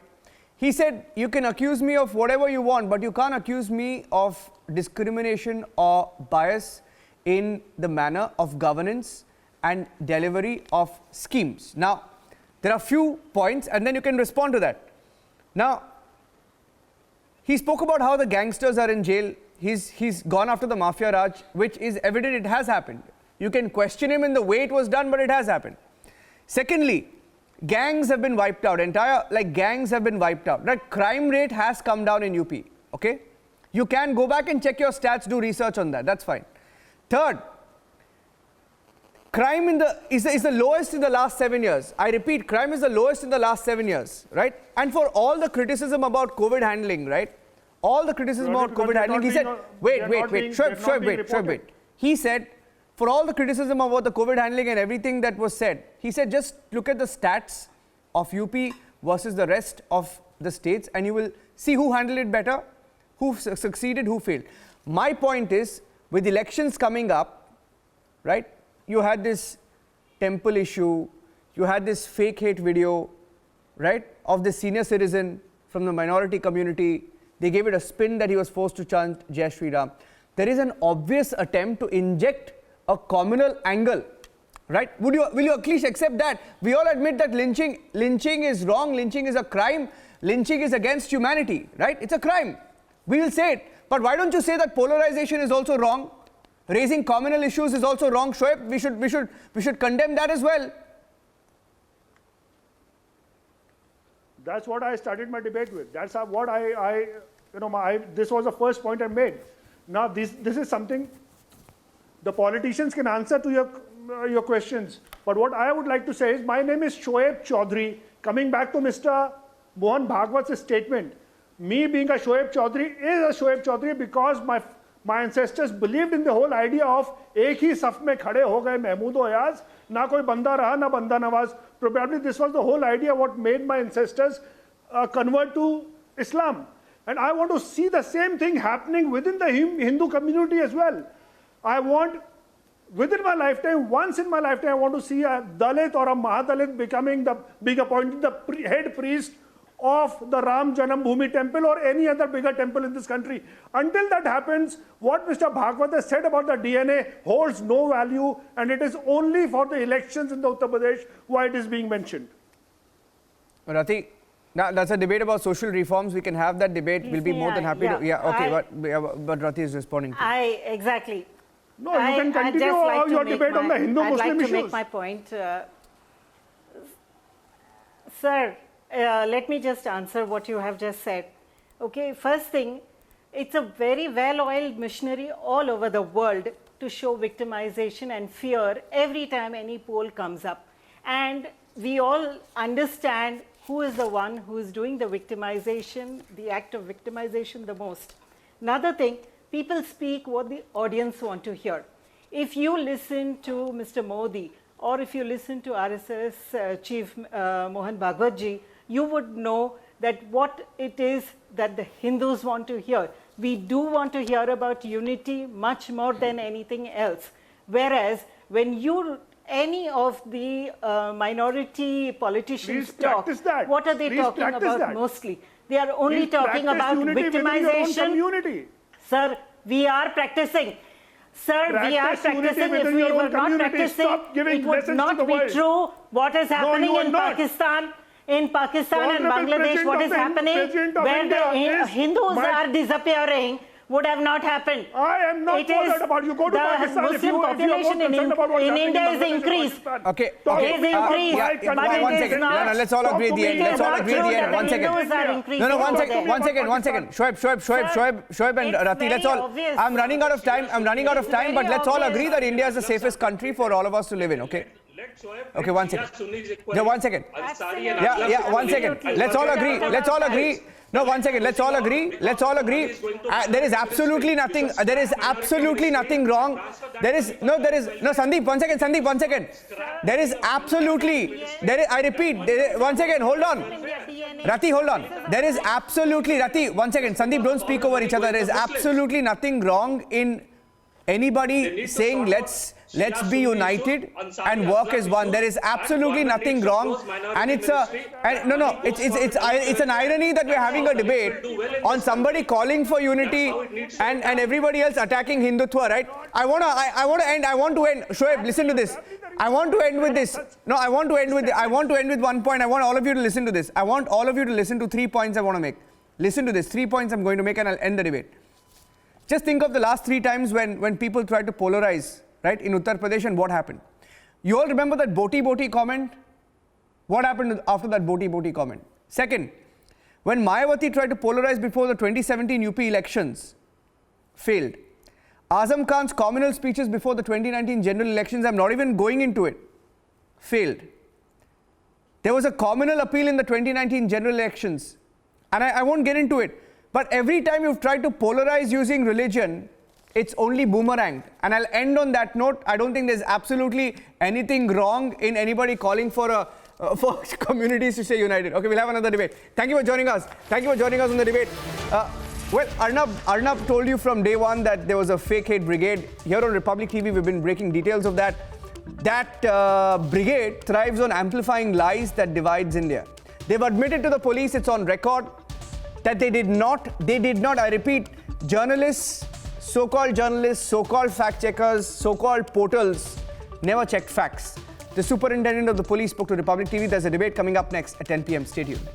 He said, you can accuse me of whatever you want, but you can't accuse me of discrimination or bias in the manner of governance and delivery of schemes. Now, there are few points and then you can respond to that. Now, he spoke about how the gangsters are in jail. He's gone after the Mafia Raj, which is evident it has happened. You can question him in the way it was done, but it has happened. Secondly, gangs have been wiped out. Gangs have been wiped out. That crime rate has come down in UP. Okay? You can go back and check your stats, do research on that. That's fine. Third, crime is the lowest in the last 7 years. I repeat, crime is the lowest in the last 7 years, right? And for all the criticism about COVID handling, right? All the criticism about COVID handling, he said, wait. Shoaib. He said, for all the criticism about the COVID handling and everything that was said, he said, just look at the stats of UP versus the rest of the states and you will see who handled it better, who succeeded, who failed. My point is, with elections coming up, right, you had this temple issue, you had this fake hate video, right, of the senior citizen from the minority community. They gave it a spin that he was forced to chant Jai Shri Ram. There is an obvious attempt to inject a communal angle, right? Will you at least accept that? We all admit that lynching is wrong, lynching is a crime, lynching is against humanity, right? It's a crime. We will say it. But why don't you say that polarization is also wrong? Raising communal issues is also wrong, Shoaib. We should condemn that as well. That's what I started my debate with. That's what this was the first point I made. Now this is something the politicians can answer to your questions. But what I would like to say is, my name is Shoaib Chaudhary. Coming back to Mr. Mohan Bhagwat's statement, me being a Shoaib Chaudhary is a Shoaib Chaudhary because my ancestors believed in the whole idea of एक ही सफ में खड़े हो गए महमूद और अयाज, ना कोई बंदा रहा ना बंदा Nawaz. Probably this was the whole idea what made my ancestors convert to Islam. And I want to see the same thing happening within the Hindu community as well. I want, within my lifetime, once in my lifetime, I want to see a Dalit or a Mahadalit being appointed the head priest of the Ram Janam Bhoomi temple or any other bigger temple in this country. Until that happens, what Mr. Bhagwat has said about the DNA holds no value, and it is only for the elections in the Uttar Pradesh why it is being mentioned. Rati, now that's a debate about social reforms. We can have that debate. We'll be more than happy to. Yeah, okay. But Rati is responding to. Exactly. No, you can continue your debate on the Hindu-Muslim issues. I'd like to make my point. Sir, let me just answer what you have just said. Okay, first thing, it's a very well-oiled machinery all over the world to show victimization and fear every time any poll comes up. And we all understand who is the one who is doing the victimization, the act of victimization the most. Another thing, people speak what the audience want to hear. If you listen to Mr. Modi or if you listen to RSS Chief Mohan Bhagwat ji, you would know that what it is that the Hindus want to hear. We do want to hear about unity much more than anything else. Whereas when any of the minority politicians talk, what are they talking about mostly? They are only talking about victimization. Sir, we are practicing. Sir, we are practicing. If we were not practicing, it would not be true what is happening in Pakistan. In Pakistan and Bangladesh, what is happening, where the Hindus are disappearing, would have not happened. I am not bothered about you. Go to Pakistan. The Muslim population in India is increased. Okay. It is increased, but it is not. No, let's all agree at the end. Let's all agree at the end. 1 second. No, 1 second. Shoaib and Rati, let's all. I'm running out of time, but let's all agree that India is the safest country for all of us to live in, okay? Okay, 1 second. Yeah, 1 second. Yeah, 1 second. Let's all agree. No, 1 second. Let's all agree. There is absolutely nothing wrong. Sandeep, 1 second. I repeat, 1 second, hold on. Rati, hold on. There is absolutely, Rati, 1 second. Sandeep, don't speak over each other. There is absolutely nothing wrong in anybody saying let's Let's be united and work as one. There is absolutely nothing wrong, and it's an irony that we're having a debate on somebody calling for unity and everybody else attacking Hindutva, right? I want to end. Shoaib, listen to this. I want to end with this. No, I want to end with 1 point. I want all of you to listen to this. I want all of you to listen to 3 points I want to make. Listen to this. 3 points I'm going to make, and I'll end the debate. Just think of the last 3 times when people tried to polarize, right, in Uttar Pradesh, and what happened. You all remember that Boti comment? What happened after that Boti comment? Second, when Mayawati tried to polarize before the 2017 UP elections, failed. Azam Khan's communal speeches before the 2019 general elections, I'm not even going into it, failed. There was a communal appeal in the 2019 general elections, and I won't get into it. But every time you've tried to polarize using religion, it's only boomeranged. And I'll end on that note. I don't think there's absolutely anything wrong in anybody calling for communities to stay united. Okay, we'll have another debate. Thank you for joining us. Thank you for joining us on the debate. Well, Arnab told you from day one that there was a fake hate brigade. Here on Republic TV, we've been breaking details of that. That brigade thrives on amplifying lies that divides India. They've admitted to the police, it's on record, that they did not, I repeat, journalists, so-called fact checkers, so-called portals, never checked facts. The superintendent of the police spoke to Republic TV. There's a debate coming up next at 10 p.m. Stay tuned.